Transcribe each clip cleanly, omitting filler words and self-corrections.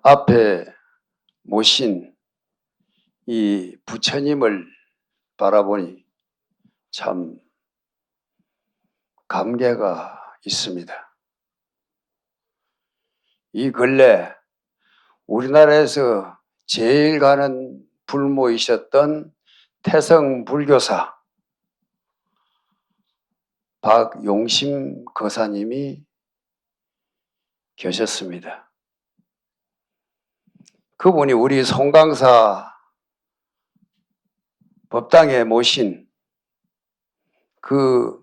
앞에 모신 이 부처님을 바라보니 참 감개가 있습니다. 이 근래 우리나라에서 제일 가는 불모이셨던 태성 불교사 박용심 거사님이 계셨습니다. 그분이 우리 송강사 법당에 모신 그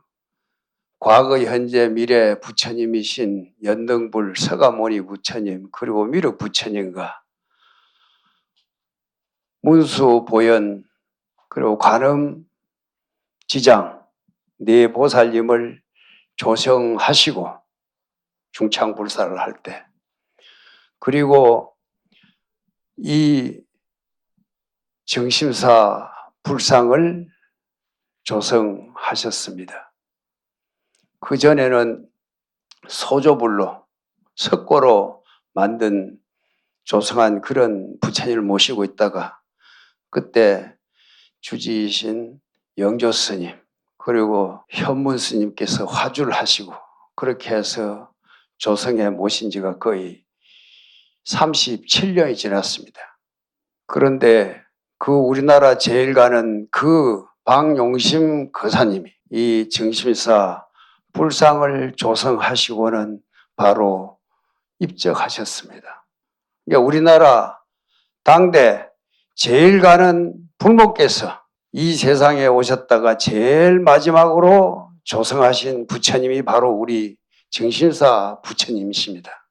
과거, 현재, 미래 부처님이신 연등불 서가모니 부처님, 그리고 미륵 부처님과 문수 보현, 그리고 관음 지장 네 보살님을 조성하시고 중창불사를 할 때, 그리고 이 정심사 불상을 조성하셨습니다. 그전에는 소조불로 석고로 만든 조성한 그런 부처님을 모시고 있다가 그때 주지이신 영조 스님 그리고 현문 스님께서 화주를 하시고 그렇게 해서 조성해 모신 지가 거의 37년이 지났습니다. 그런데 그 우리나라 제일 가는 그 박용심 거사님이 이 정심사 불상을 조성하시고는 바로 입적하셨습니다. 그러니까 우리나라 당대 제일 가는 불모께서 이 세상에 오셨다가 제일 마지막으로 조성하신 부처님이 바로 우리 정심사 부처님이십니다.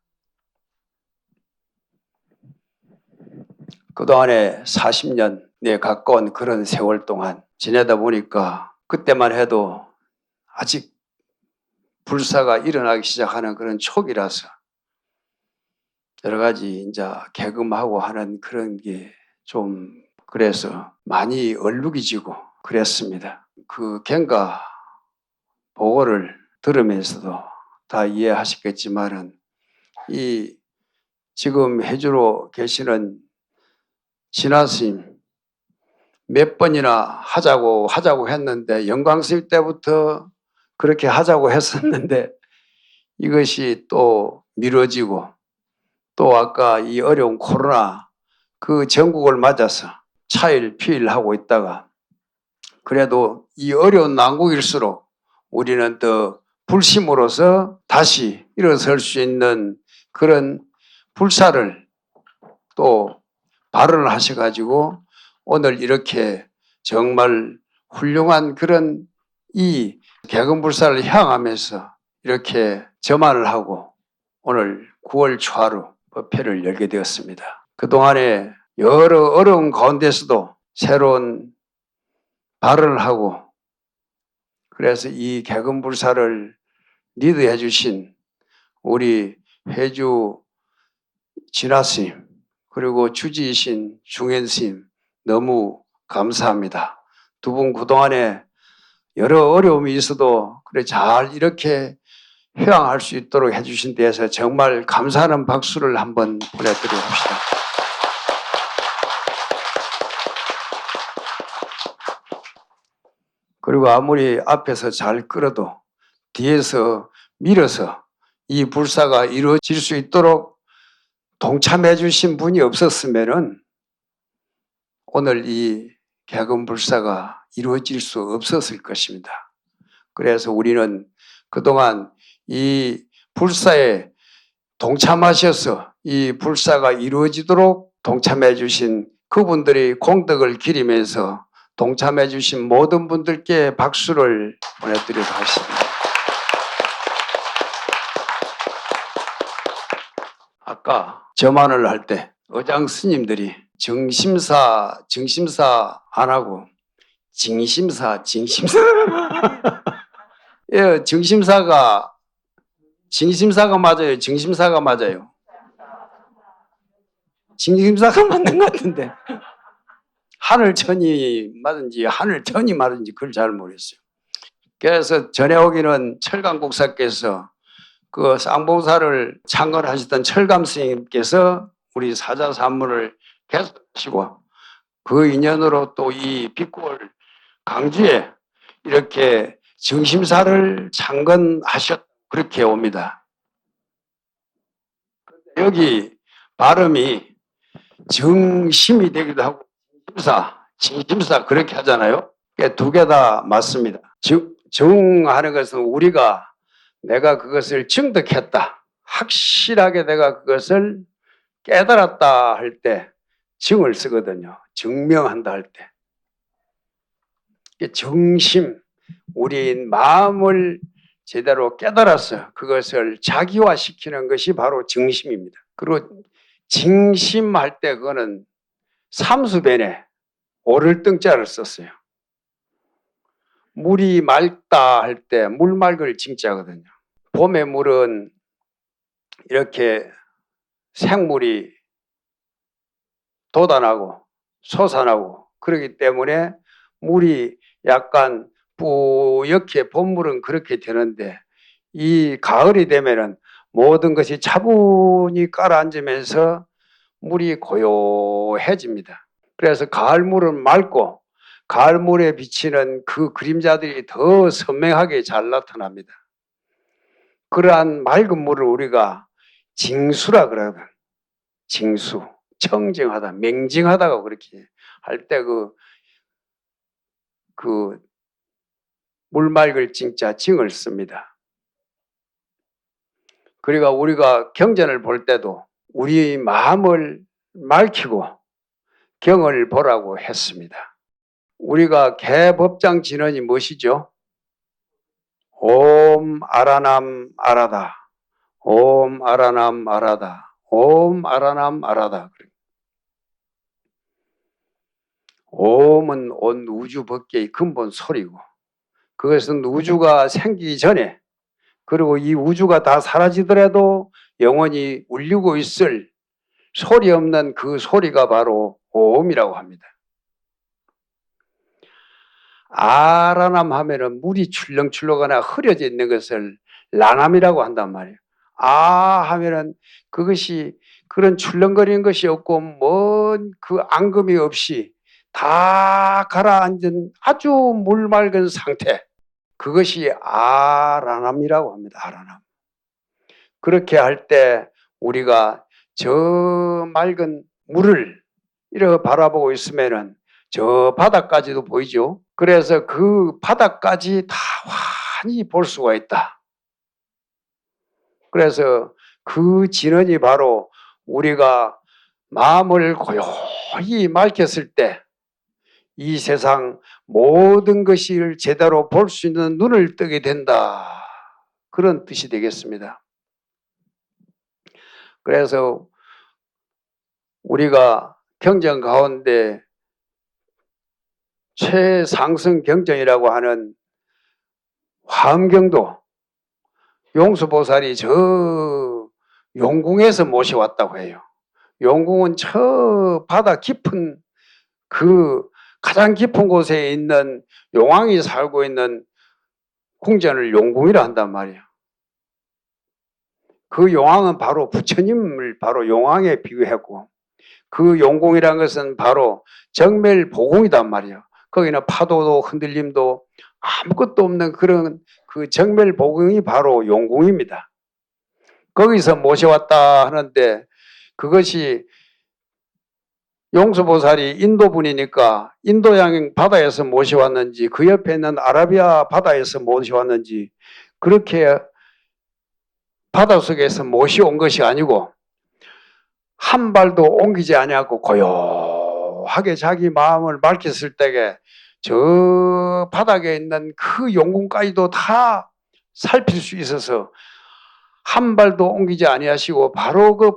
그동안에 40년 가까운 그런 세월 동안 지내다 보니까 그때만 해도 아직 불사가 일어나기 시작하는 그런 초기라서 여러 가지 이제 개금하고 하는 그런 게 좀 그래서 많이 얼룩이지고 그랬습니다. 그 경가 보고를 들으면서도 다 이해하셨겠지만은 이 지금 해주로 계시는 진화스님 몇 번이나 하자고 했는데 영광스님 때부터 그렇게 하자고 했었는데 이것이 또 미뤄지고 또 아까 이 어려운 코로나 그 전국을 맞아서 차일피일하고 있다가 그래도 이 어려운 난국일수록 우리는 더 불심으로서 다시 일어설 수 있는 그런 불사를 또 발언을 하셔가지고 오늘 이렇게 정말 훌륭한 그런 이 개근불사를 향하면서 이렇게 점안을 하고 오늘 9월 초하루 법회를 열게 되었습니다. 그동안에 여러 어려운 가운데서도 새로운 발언을 하고 그래서 이 개근불사를 리드해 주신 우리 회주 진화스님 그리고 주지이신 중현스님 너무 감사합니다. 두 분 그동안에 여러 어려움이 있어도 그래 잘 이렇게 회항할 수 있도록 해주신 데에서 정말 감사하는 박수를 한번 보내드리고 합시다. 그리고 아무리 앞에서 잘 끌어도 뒤에서 밀어서 이 불사가 이루어질 수 있도록 동참해 주신 분이 없었으면은 오늘 이 개근불사가 이루어질 수 없었을 것입니다. 그래서 우리는 그동안 이 불사에 동참하셔서 이 불사가 이루어지도록 동참해 주신 그분들의 공덕을 기리면서 동참해 주신 모든 분들께 박수를 보내드리도록 하겠습니다. 아까 점안을 할 때 의장 스님들이 정심사 안 하고 징심사 예, 정심사가 맞아요. 정심사가 맞아요. 징심사가 맞는 것 같은데 하늘천이 맞은지 하늘천이 맞은지 그걸 잘 모르겠어요. 그래서 전에 오기는 철감국사께서 그 쌍봉사를 창건하셨던 철감 스님께서 우리 사자산문을 개설하시고 그 인연으로 또 이 빛골 강주에 이렇게 정심사를 창건하셨 그렇게 옵니다. 여기 발음이 정심이 되기도 하고 진심사 그렇게 하잖아요. 두 개 다 맞습니다. 정하는 것은 우리가 내가 그것을 증득했다. 확실하게 내가 그것을 깨달았다 할 때 정을 쓰거든요. 증명한다 할 때. 정심, 우리 마음을 제대로 깨달아서 그것을 자기화시키는 것이 바로 정심입니다. 그리고 징심할 때 그거는 삼수변에 오를 등자를 썼어요. 물이 맑다 할 때 물 맑을 징자거든요. 봄의 물은 이렇게 생물이 돋아나고 솟아나고 그렇기 때문에 물이 약간 뿌옇게 봄물은 그렇게 되는데 이 가을이 되면은 모든 것이 차분히 깔아앉으면서 물이 고요해집니다. 그래서 가을물은 맑고 가을물에 비치는 그 그림자들이 더 선명하게 잘 나타납니다. 그러한 맑은 물을 우리가 징수라 그러거든. 징수, 청정하다, 맹징하다가 그렇게 할 때 물 맑을 징자 징을 씁니다. 그러니까 우리가 경전을 볼 때도 우리 마음을 맑히고 경을 보라고 했습니다. 우리가 개법장 진언이 무엇이죠? 옴 아라남 아라다. 옴 아라남 아라다. 옴 아라남 아라다. 옴은 온 우주 법계의 근본 소리고 그것은 우주가 생기기 전에 그리고 이 우주가 다 사라지더라도 영원히 울리고 있을 소리 없는 그 소리가 바로 옴이라고 합니다. 아라남 하면은 물이 출렁출렁하나 흐려져 있는 것을 라남이라고 한단 말이에요. 아 하면은 그것이 그런 출렁거리는 것이 없고 뭔 그 앙금이 없이 다 가라앉은 아주 물 맑은 상태. 그것이 아라남이라고 합니다. 아라남. 그렇게 할 때 우리가 저 맑은 물을 이렇게 바라보고 있으면은 저 바닥까지도 보이죠. 그래서 그 바닥까지 다 환히 볼 수가 있다. 그래서 그 진언이 바로 우리가 마음을 고요히 맑혔을 때 이 세상 모든 것을 제대로 볼 수 있는 눈을 뜨게 된다. 그런 뜻이 되겠습니다. 그래서 우리가 경전 가운데 최상승 경전이라고 하는 화엄경도 용수보살이 저 용궁에서 모셔왔다고 해요. 용궁은 저 바다 깊은 그 가장 깊은 곳에 있는 용왕이 살고 있는 궁전을 용궁이라 한단 말이에요. 그 용왕은 바로 부처님을 바로 용왕에 비유했고 그 용궁이란 것은 바로 정멸보궁이단 말이에요. 거기는 파도도 흔들림도 아무것도 없는 그런 그 정멸보궁이 바로 용궁입니다. 거기서 모셔왔다 하는데 그것이 용수보살이 인도분이니까 인도양 바다에서 모셔왔는지 그 옆에 있는 아라비아 바다에서 모셔왔는지 그렇게 바닷속에서 모셔온 것이 아니고 한 발도 옮기지 아니하고 고요하게 자기 마음을 밝혔을 때에 저 바닥에 있는 그 용궁까지도 다 살필 수 있어서 한 발도 옮기지 아니하시고 바로 그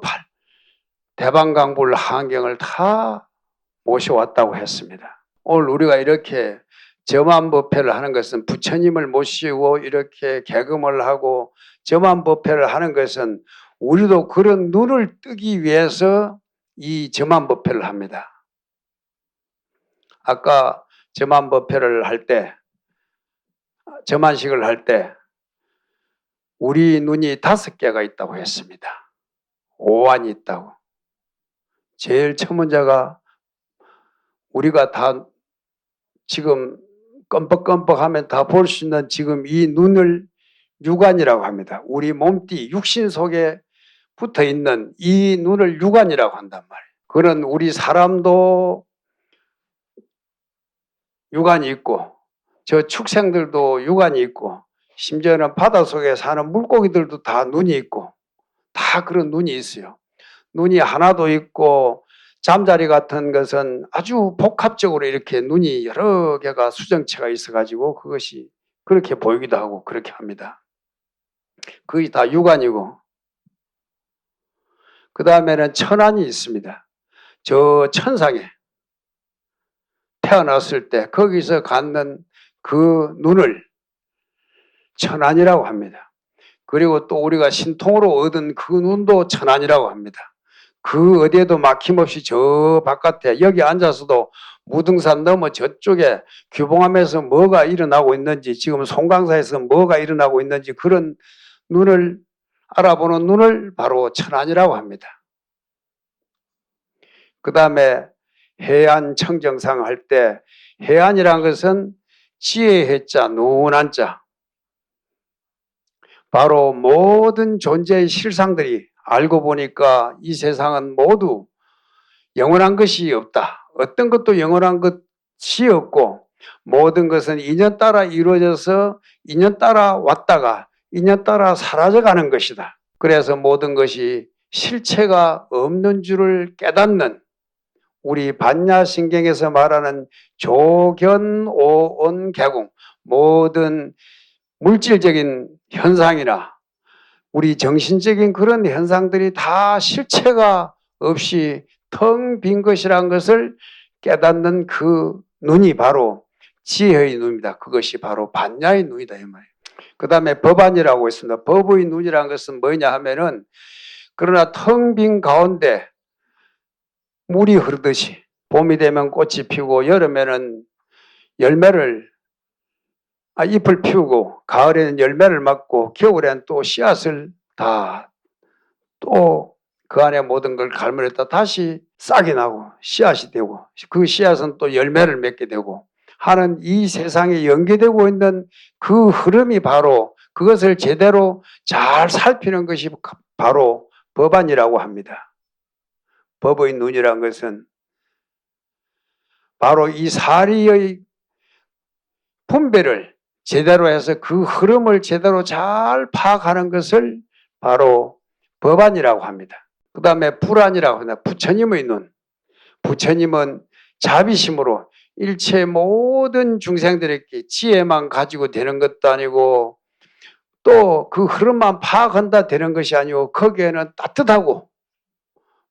대방강불 한경을 다 모셔왔다고 했습니다. 오늘 우리가 이렇게 점안법회를 하는 것은 부처님을 모시고 이렇게 개금을 하고 점안법회를 하는 것은 우리도 그런 눈을 뜨기 위해서 이 점안법회를 합니다. 아까 점안법회를 할 때, 점안식을 할 때 우리 눈이 5개가 있다고 했습니다. 오한이 있다고. 제일 첫 문제가 우리가 다 지금 껌뻑껌뻑하면 다 볼 수 있는 지금 이 눈을 육안이라고 합니다. 우리 몸띠 육신 속에 붙어 있는 이 눈을 육안이라고 한단 말이에요. 그런 우리 사람도 육안이 있고 저 축생들도 육안이 있고 심지어는 바닷속에 사는 물고기들도 다 눈이 있고 다 그런 눈이 있어요. 눈이 하나도 있고 잠자리 같은 것은 아주 복합적으로 이렇게 눈이 여러 개가 수정체가 있어가지고 그것이 그렇게 보이기도 하고 그렇게 합니다. 그게 다 육안이고 그 다음에는 천안이 있습니다. 저 천상에 태어났을 때 거기서 갖는 그 눈을 천안이라고 합니다. 그리고 또 우리가 신통으로 얻은 그 눈도 천안이라고 합니다. 그 어디에도 막힘없이 저 바깥에 여기 앉아서도 무등산 넘어 저쪽에 규봉암에서 뭐가 일어나고 있는지 지금 송강사에서 뭐가 일어나고 있는지 그런 눈을 알아보는 눈을 바로 천안이라고 합니다. 그 다음에 해안 청정상 할 때 해안이란 것은 지혜의 해자 눈한 자 바로 모든 존재의 실상들이 알고 보니까 이 세상은 모두 영원한 것이 없다. 어떤 것도 영원한 것이 없고 모든 것은 인연 따라 이루어져서 인연 따라 왔다가 인연 따라 사라져가는 것이다. 그래서 모든 것이 실체가 없는 줄을 깨닫는 우리 반야신경에서 말하는 조견오온개공 모든 물질적인 현상이나 우리 정신적인 그런 현상들이 다 실체가 없이 텅 빈 것이란 것을 깨닫는 그 눈이 바로 지혜의 눈입니다. 그것이 바로 반야의 눈이다 이 말이에요. 그 다음에 법안이라고 있습니다. 법의 눈이라는 것은 뭐냐 하면은 그러나 텅 빈 가운데 물이 흐르듯이 봄이 되면 꽃이 피우고 여름에는 잎을 피우고 가을에는 열매를 맞고 겨울에는 또 씨앗을 다 또 그 안에 모든 걸 갈무렸다 다시 싹이 나고 씨앗이 되고 그 씨앗은 또 열매를 맺게 되고 하는 이 세상에 연계되고 있는 그 흐름이 바로 그것을 제대로 잘 살피는 것이 바로 법안이라고 합니다. 법의 눈이란 것은 바로 이 사리의 분배를 제대로 해서 그 흐름을 제대로 잘 파악하는 것을 바로 법안이라고 합니다. 그 다음에 불안이라고 합니다. 부처님의 눈. 부처님은 자비심으로 일체 모든 중생들에게 지혜만 가지고 되는 것도 아니고 또 그 흐름만 파악한다 되는 것이 아니고 거기에는 따뜻하고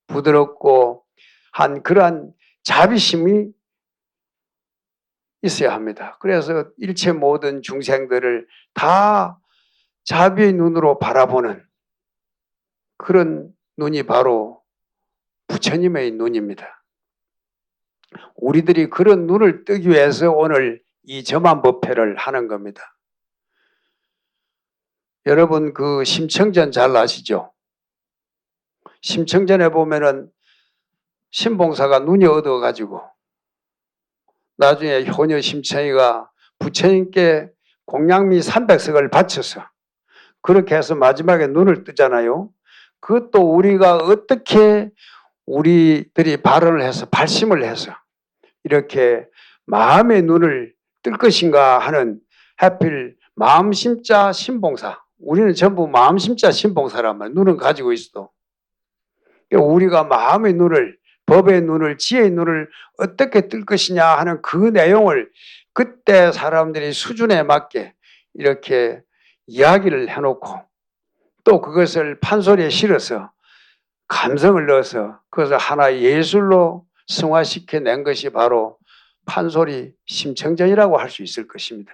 부드럽고 한 그러한 자비심이 있어야 합니다. 그래서 일체 모든 중생들을 다 자비의 눈으로 바라보는 그런 눈이 바로 부처님의 눈입니다. 우리들이 그런 눈을 뜨기 위해서 오늘 이 점안법회를 하는 겁니다. 여러분 그 심청전 잘 아시죠? 심청전에 보면은 신봉사가 눈이 어두워가지고 나중에 효녀 심청이가 부처님께 공양미 300석을 바쳐서 그렇게 해서 마지막에 눈을 뜨잖아요. 그것도 우리가 어떻게 우리들이 발언을 해서 발심을 해서 이렇게 마음의 눈을 뜰 것인가 하는 하필 마음심자 신봉사 우리는 전부 마음심자 신봉사란 말이에요. 눈은 가지고 있어도 우리가 마음의 눈을 법의 눈을 지혜의 눈을 어떻게 뜰 것이냐 하는 그 내용을 그때 사람들이 수준에 맞게 이렇게 이야기를 해놓고 또 그것을 판소리에 실어서 감성을 넣어서 그것을 하나의 예술로 승화시켜낸 것이 바로 판소리 심청전이라고 할 수 있을 것입니다.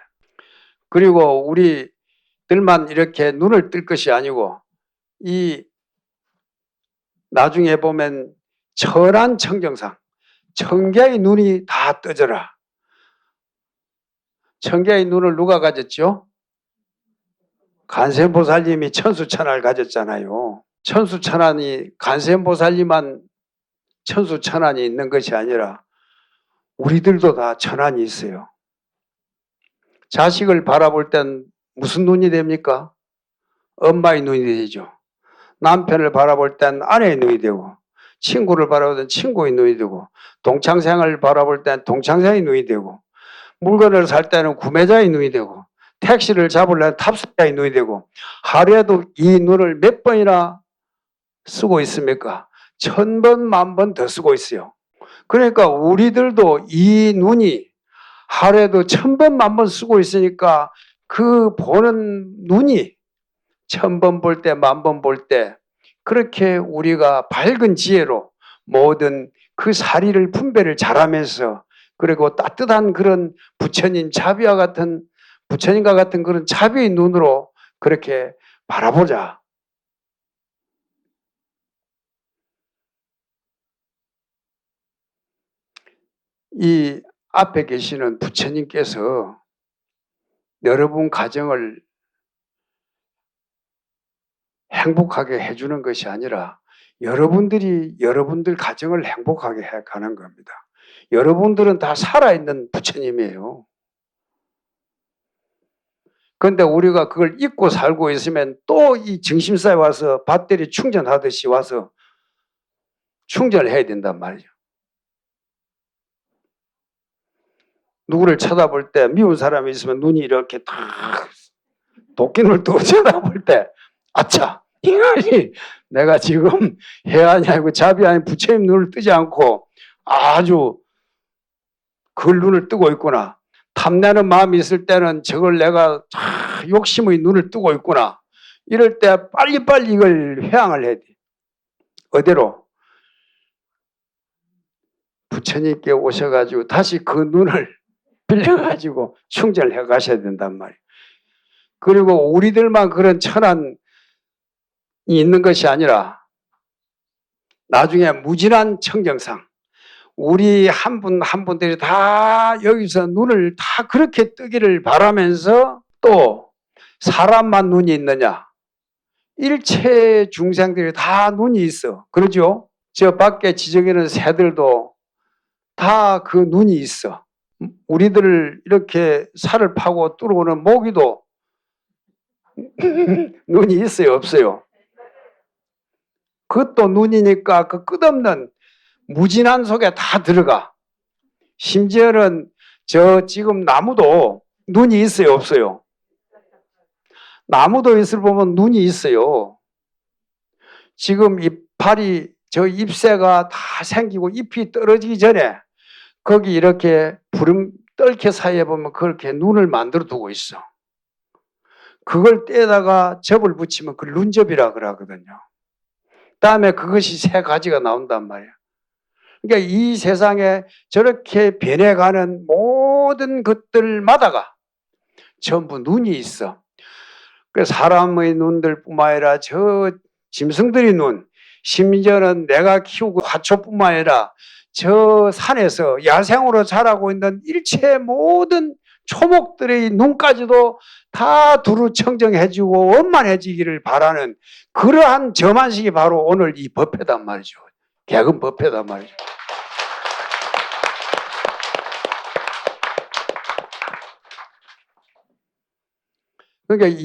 그리고 우리들만 이렇게 눈을 뜰 것이 아니고 이 나중에 보면 천안 청정상 천개의 눈이 다 떠져라. 천개의 눈을 누가 가졌죠? 간센보살님이 천수천안을 가졌잖아요. 천수천안이 간센보살님만 천수천안이 있는 것이 아니라 우리들도 다 천안이 있어요. 자식을 바라볼 땐 무슨 눈이 됩니까? 엄마의 눈이 되죠. 남편을 바라볼 땐 아내의 눈이 되고, 친구를 바라볼 땐 친구의 눈이 되고, 동창생을 바라볼 땐 동창생의 눈이 되고, 물건을 살 때는 구매자의 눈이 되고, 택시를 잡으려면 탑승자의 눈이 되고, 하루에도 이 눈을 몇 번이나 쓰고 있습니까? 1000번, 10,000번 더 쓰고 있어요. 그러니까 우리들도 이 눈이 하루에도 1000번, 10,000번 쓰고 있으니까 그 보는 눈이 1000번 볼 때, 10,000번 볼 때 그렇게 우리가 밝은 지혜로 모든 그 사리를 분별을 잘하면서 그리고 따뜻한 그런 부처님과 같은 그런 자비의 눈으로 그렇게 바라보자. 이 앞에 계시는 부처님께서 여러분 가정을 행복하게 해주는 것이 아니라 여러분들이 여러분들 가정을 행복하게 해가는 겁니다. 여러분들은 다 살아있는 부처님이에요. 그런데 우리가 그걸 잊고 살고 있으면 또 이 정신사에 와서 배터리 충전하듯이 와서 충전을 해야 된단 말이죠. 누구를 쳐다볼 때 미운 사람이 있으면 눈이 이렇게 탁 도끼눈을 뜨고 쳐다볼 때 아차 이거지 내가 지금 해안이 아니고 자비 아닌 부처님 눈을 뜨지 않고 아주 그걸 눈을 뜨고 있구나. 탐내는 마음이 있을 때는 저걸 내가 욕심의 눈을 뜨고 있구나. 이럴 때 빨리빨리 이걸 회항을 해야 돼. 어디로? 부처님께 오셔가지고 다시 그 눈을 빌려가지고 충전을 해 가셔야 된단 말이에요. 그리고 우리들만 그런 천안이 있는 것이 아니라 나중에 무진한 청정상 우리 한 분 한 분들이 다 여기서 눈을 다 그렇게 뜨기를 바라면서 또 사람만 눈이 있느냐? 일체 중생들이 다 눈이 있어. 그러죠? 저 밖에 지저귀는 새들도 다 그 눈이 있어. 우리들 이렇게 살을 파고 뚫어오는 모기도 눈이 있어요, 없어요? 그것도 눈이니까 그 끝없는 무진한 속에 다 들어가. 심지어는 저 지금 나무도 눈이 있어요, 없어요? 나무도 있을 보면 눈이 있어요. 지금 이파리 저 잎새가 다 생기고 잎이 떨어지기 전에 거기 이렇게 부름 떫게 사이에 보면 그렇게 눈을 만들어 두고 있어. 그걸 떼다가 접을 붙이면 그걸 눈접이라 그러거든요. 다음에 그것이 세 가지가 나온단 말이야. 그러니까 이 세상에 저렇게 변해가는 모든 것들마다가 전부 눈이 있어. 그 사람의 눈들뿐만 아니라 저 짐승들의 눈, 심지어는 내가 키우고 화초뿐만 아니라 저 산에서 야생으로 자라고 있는 일체 모든 초목들의 눈까지도 다 두루 청정해주고 원만해지기를 바라는 그러한 점안식이 바로 오늘 이 법회단 말이죠. 개근 법회단 말이죠. 그러니까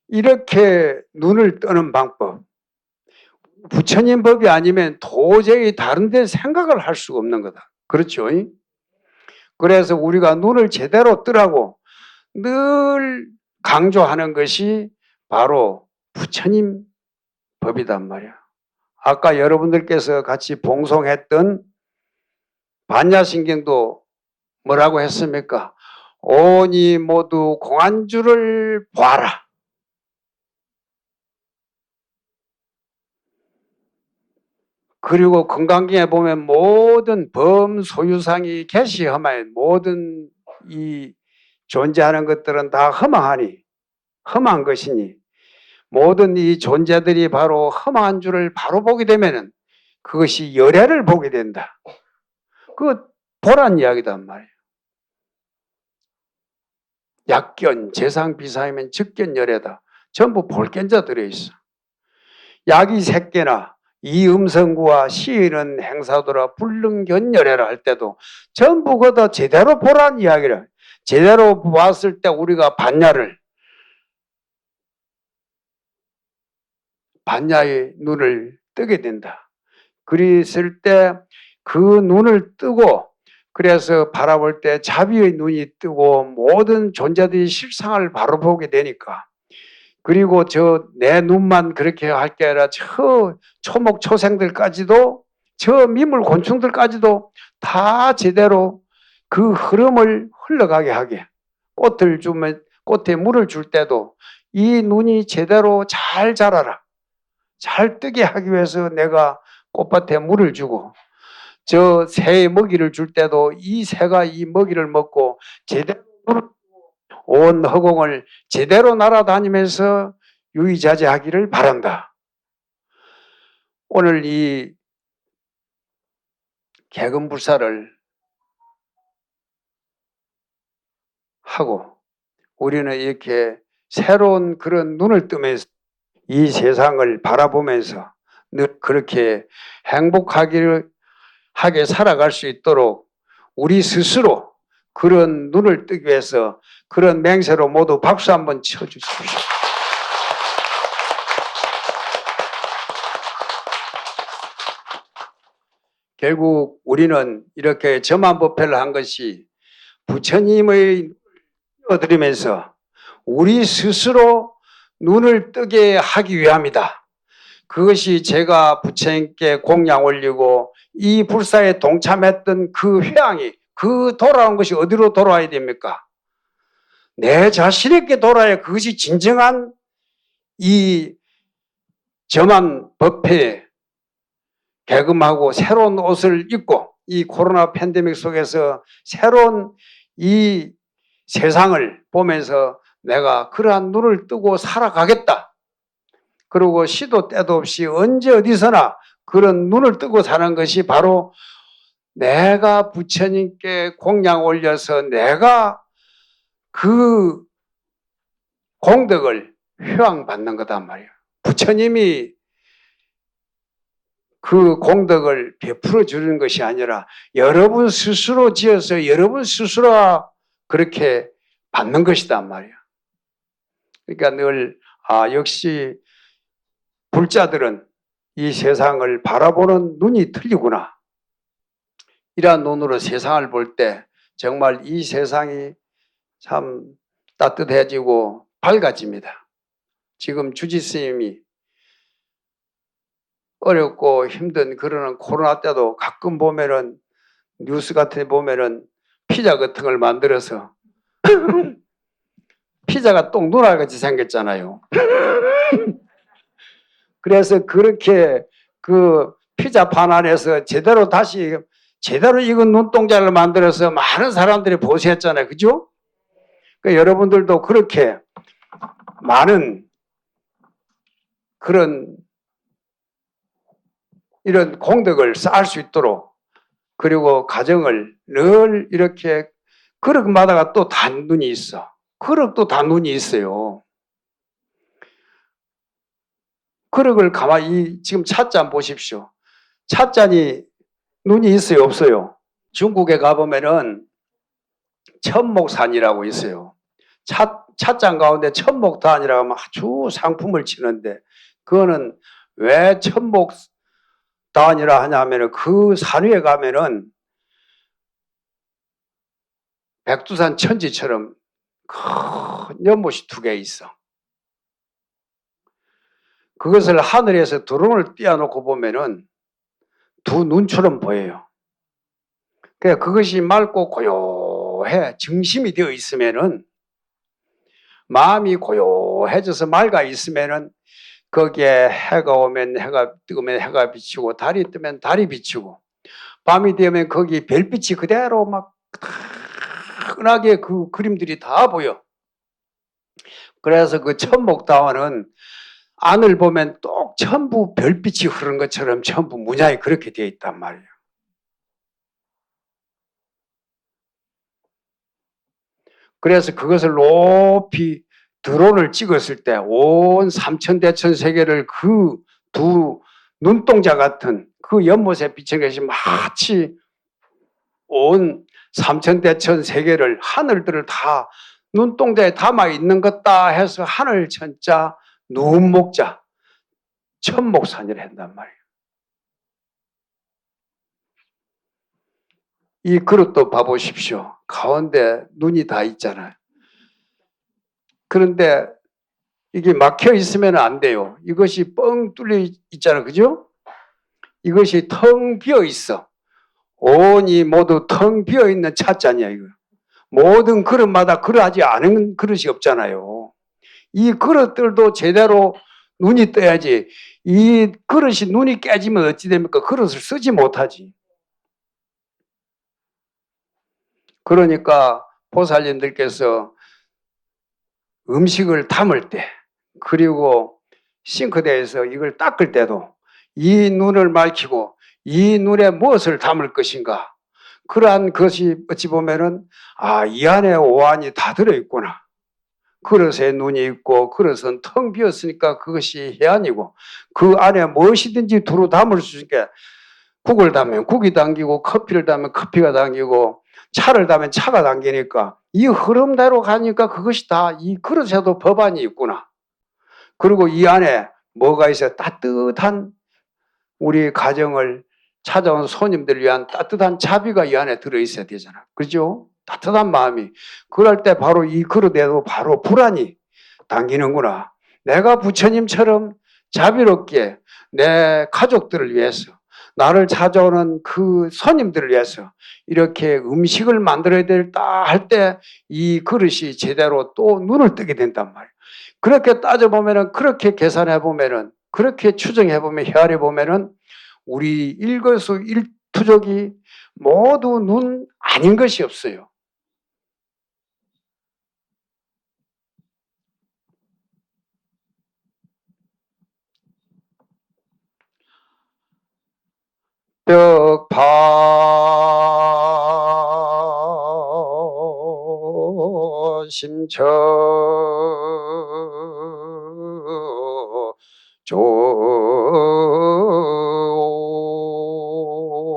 이렇게 눈을 뜨는 방법, 부처님 법이 아니면 도저히 다른 데 생각을 할 수가 없는 거다. 그렇죠? 그래서 우리가 눈을 제대로 뜨라고 늘 강조하는 것이 바로 부처님 법이단 말이야. 아까 여러분들께서 같이 봉송했던 반야신경도 뭐라고 했습니까? 오니 모두 공안주를 보아라. 그리고 건강경에 보면 모든 범소유상이 개시험하여 모든 이 존재하는 것들은 다 허망하니 험한 것이니 모든 이 존재들이 바로 험한 줄을 바로 보게 되면은 그것이 열애를 보게 된다. 그 보란 이야기단 말이에요. 약견, 재상, 비상이면 즉견 열애다. 전부 볼견자 들어있어. 약이 3개나 이 음성구와 시인은 행사도라 불능견열애라 할 때도 전부 그다 제대로 보란 이야기를, 제대로 봤을 때 우리가 반야의 눈을 뜨게 된다. 그랬을 때 그 눈을 뜨고, 그래서 바라볼 때 자비의 눈이 뜨고 모든 존재들이 실상을 바로 보게 되니까, 그리고 저 내 눈만 그렇게 할 게 아니라 저 초목 초생들까지도, 저 미물 곤충들까지도 다 제대로 그 흐름을 흘러가게 하게, 꽃을 주면 꽃에 물을 줄 때도 이 눈이 제대로 잘 자라라, 잘 뜨게 하기 위해서 내가 꽃밭에 물을 주고, 저 새에 먹이를 줄 때도 이 새가 이 먹이를 먹고 제대로 온 허공을 제대로 날아다니면서 유의자재하기를 바란다. 오늘 이 개근불사를 하고 우리는 이렇게 새로운 그런 눈을 뜨면서 이 세상을 바라보면서 늘 그렇게 하게 살아갈 수 있도록 우리 스스로 그런 눈을 뜨기 위해서 그런 맹세로 모두 박수 한번 쳐주십시오. 결국 우리는 이렇게 점안법회를 한 것이 부처님의 얻으면서 우리 스스로 눈을 뜨게 하기 위함이다. 그것이 제가 부처님께 공양 올리고 이 불사에 동참했던 그 회양이, 그 돌아온 것이 어디로 돌아와야 됩니까? 내 자신에게 돌아야 그것이 진정한 이 점안 법회에 개금하고 새로운 옷을 입고 이 코로나 팬데믹 속에서 새로운 이 세상을 보면서 내가 그러한 눈을 뜨고 살아가겠다. 그리고 시도 때도 없이 언제 어디서나 그런 눈을 뜨고 사는 것이 바로 내가 부처님께 공양 올려서 내가 그 공덕을 회왕받는 거단 말이에요. 부처님이 그 공덕을 베풀어 주는 것이 아니라 여러분 스스로 지어서 여러분 스스로 그렇게 받는 것이단 말이야. 그러니까 늘 역시 불자들은 이 세상을 바라보는 눈이 틀리구나. 이러한 눈으로 세상을 볼 때 정말 이 세상이 참 따뜻해지고 밝아집니다. 지금 주지 스님이 어렵고 힘든 그러는 코로나 때도 가끔 보면은 뉴스 같은 데 보면은 피자 같은 걸 만들어서 피자가 똥 누나같이 생겼잖아요. 그래서 그렇게 그 피자 판 안에서 제대로 익은 눈동자를 만들어서 많은 사람들이 보수했잖아요. 그죠? 그러니까 여러분들도 그렇게 많은 그런 이런 공덕을 쌓을 수 있도록, 그리고 가정을 늘 이렇게 그릇마다가 또 단눈이 있어. 그릇도 단눈이 있어요. 그릇을 가만히 지금 찻잔 보십시오. 찻잔이 눈이 있어요, 없어요? 중국에 가보면은 천목산이라고 있어요. 찻잔 가운데 천목단이라고 하면 아주 상품을 치는데, 그거는 왜 천목단이라 하냐면은 그 산 위에 가면은 백두산 천지처럼 큰 연못이 2개 있어. 그것을 하늘에서 드론을 띄워놓고 보면은 2눈처럼 보여요. 그러니까 그것이 맑고 고요해 정심이 되어 있으면은, 마음이 고요해져서 맑아 있으면은 거기에 해가 오면 해가 뜨면 해가 비치고 달이 뜨면 달이 비치고 밤이 되면 거기 별빛이 그대로 막 흔하게 그 그림들이 다 보여. 그래서 그 천목다원은 안을 보면 또 전부 별빛이 흐르는 것처럼 전부 문양이 그렇게 되어 있단 말이에요. 그래서 그것을 높이 드론을 찍었을 때 온 삼천대천 세계를 그 2 눈동자 같은 그 연못에 비친 것이 마치 온 삼천대천 세계를 하늘들을 다 눈동자에 담아 있는 것다 해서 하늘 천자 눈목자 천목산이라 한단 말이에요. 이 그릇도 봐보십시오. 가운데 눈이 다 있잖아요. 그런데 이게 막혀 있으면 안 돼요. 이것이 뻥 뚫려 있잖아요. 그죠? 이것이 텅 비어 있어. 온이 모두 텅 비어 있는 찻잔이야, 이거. 모든 그릇마다 그러하지 않은 그릇이 없잖아요. 이 그릇들도 제대로 눈이 떠야지. 이 그릇이 눈이 깨지면 어찌 됩니까? 그릇을 쓰지 못하지. 그러니까 보살님들께서 음식을 담을 때, 그리고 싱크대에서 이걸 닦을 때도 이 눈을 밝히고 이 눈에 무엇을 담을 것인가, 그러한 것이 어찌 보면은 이 안에 오한이 다 들어있구나. 그릇에 눈이 있고 그릇은 텅 비었으니까 그것이 해안이고, 그 안에 무엇이든지 두루 담을 수 있게, 국을 담으면 국이 당기고 커피를 담으면 커피가 당기고 차를 담으면 차가 당기니까 이 흐름대로 가니까 그것이 다 이 그릇에도 법안이 있구나. 그리고 이 안에 뭐가 있어요? 따뜻한 우리 가정을 찾아온 손님들을 위한 따뜻한 자비가 이 안에 들어있어야 되잖아. 그죠? 따뜻한 마음이. 그럴 때 바로 이 그릇에도 바로 불안이 당기는구나. 내가 부처님처럼 자비롭게 내 가족들을 위해서, 나를 찾아오는 그 손님들을 위해서 이렇게 음식을 만들어야 될다 할 때 이 그릇이 제대로 또 눈을 뜨게 된단 말이에요. 그렇게 따져보면은, 그렇게 계산해보면은, 그렇게 추정해보면, 헤아려보면은 우리 일거수일투족이 모두 눈 아닌 것이 없어요. 벽파 심처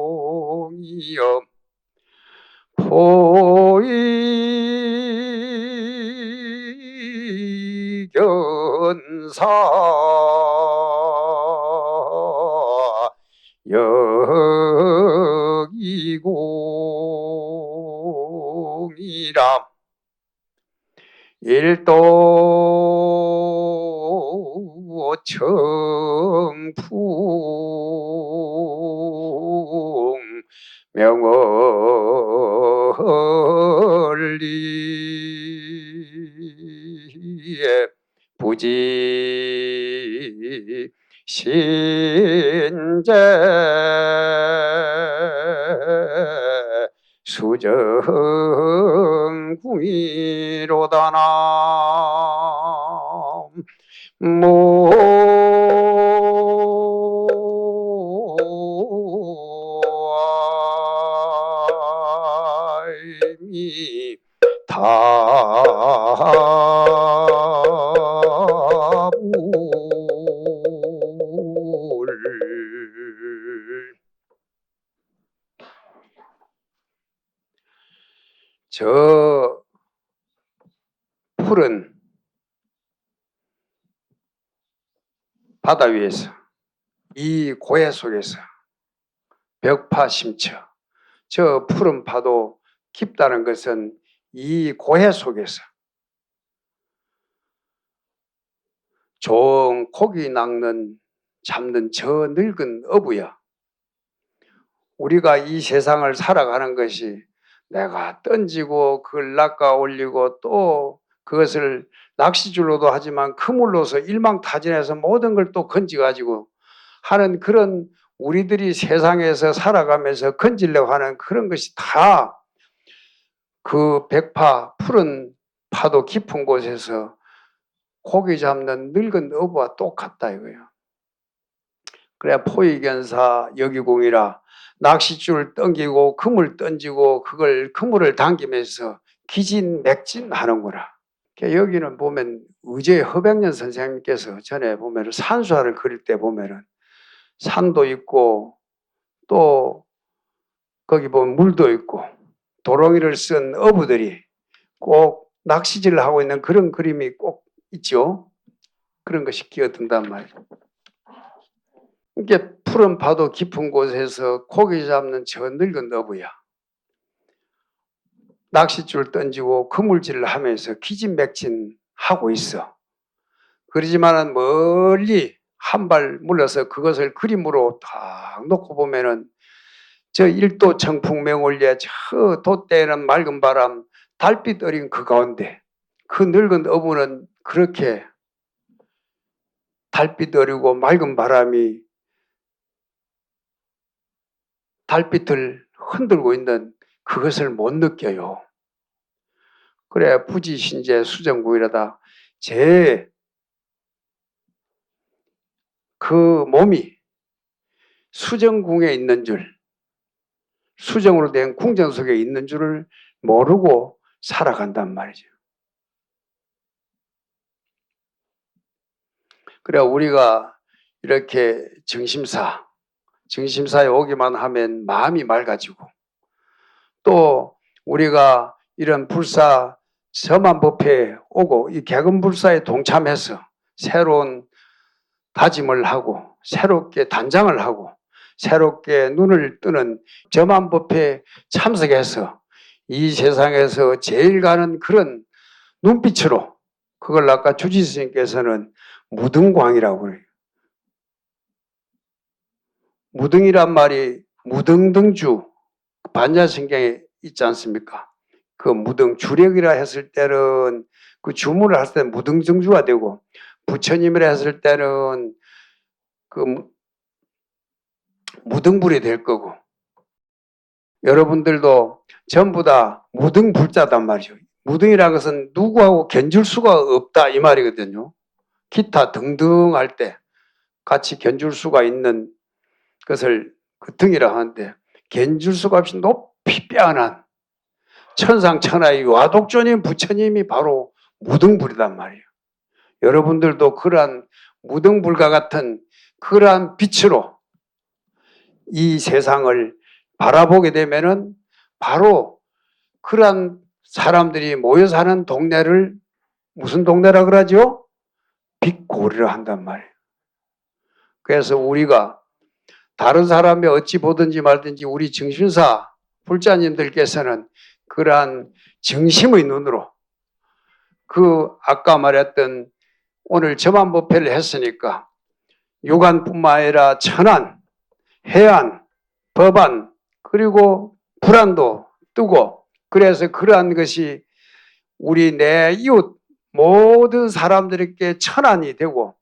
종이여 포의견사 여기공이라 일도 청풍 명월리에 부지 신제 수정궁이로다나 모아이미 다불 저 푸른 바다 위에서, 이 고해 속에서 벽파 심처, 저 푸른 파도 깊다는 것은 이 고해 속에서 종 고기 낚는 잡는 저 늙은 어부야. 우리가 이 세상을 살아가는 것이 내가 던지고 그걸 낚아 올리고 또 그것을 낚시줄로도 하지만 그물로서 일망타진해서 모든 걸 또 건져가지고 하는 그런, 우리들이 세상에서 살아가면서 건지려고 하는 그런 것이 다 그 백파 푸른 파도 깊은 곳에서 고기 잡는 늙은 어부와 똑같다 이거예요. 그래 포의견사 여기공이라, 낚싯줄 던지고 그물 던지고 그걸 그물을 당기면서 기진맥진하는구나. 여기는 보면 의제 허백년 선생님께서 전에 보면 산수화를 그릴 때 보면은 산도 있고 또 거기 보면 물도 있고 도롱이를 쓴 어부들이 꼭 낚시질을 하고 있는 그런 그림이 꼭 있죠. 그런 것이 끼어든단 말이에요. 이게 푸른 파도 깊은 곳에서 고기 잡는 저 늙은 어부야. 낚싯줄 던지고 그물질을 하면서 기진맥진하고 있어. 그러지만은 멀리 한 발 물러서 그것을 그림으로 딱 놓고 보면은 저 일도 청풍 맹월리에 저 돛대는 맑은 바람 달빛 어린 그 가운데 그 늙은 어부는 그렇게 달빛 어리고 맑은 바람이 달빛을 흔들고 있는 그것을 못 느껴요. 그래 부지신제 수정구이라다 제 그 몸이 수정궁에 있는 줄, 수정으로 된 궁전 속에 있는 줄을 모르고 살아간단 말이죠. 그래 우리가 이렇게 정심사에 오기만 하면 마음이 맑아지고 또 우리가 이런 불사 서만법회에 오고 이 개근불사에 동참해서 새로운 다짐을 하고 새롭게 단장을 하고 새롭게 눈을 뜨는 저만법회에 참석해서 이 세상에서 제일 가는 그런 눈빛으로 그걸 아까 주지 스님께서는 무등광이라고 그래요. 무등이란 말이 무등등주 반야신경에 있지 않습니까? 그 무등 주력이라 했을 때는 그 주문을 할 때는 무등등주가 되고 부처님이라 했을 때는 그 무등불이 될 거고 여러분들도 전부 다 무등불자단 말이죠. 무등이라는 것은 누구하고 견줄 수가 없다 이 말이거든요. 기타 등등 할 때 같이 견줄 수가 있는 것을 그 등이라 하는데 견줄 수가 없이 높이 빼어난 천상천하의 와독존인 부처님이 바로 무등불이란 말이에요. 여러분들도 그러한 무등불과 같은 그러한 빛으로 이 세상을 바라보게 되면은 바로 그러한 사람들이 모여 사는 동네를 무슨 동네라 그러죠? 빛고리라 한단 말이에요. 그래서 우리가 다른 사람이 어찌 보든지 말든지 우리 정신사 불자님들께서는 그러한 정심의 눈으로 그 아까 말했던 오늘 저만법회를 했으니까 육안뿐만 아니라 천안, 해안, 법안 그리고 불안도 뜨고 그래서 그러한 것이 우리 내 이웃 모든 사람들에게 천안이 되고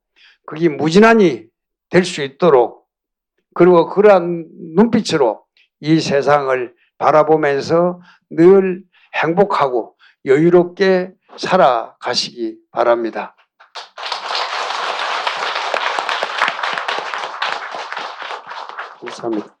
그게 무진한이 될 수 있도록 그리고 그러한 눈빛으로 이 세상을 바라보면서 늘 행복하고 여유롭게 살아가시기 바랍니다. 감사합니다.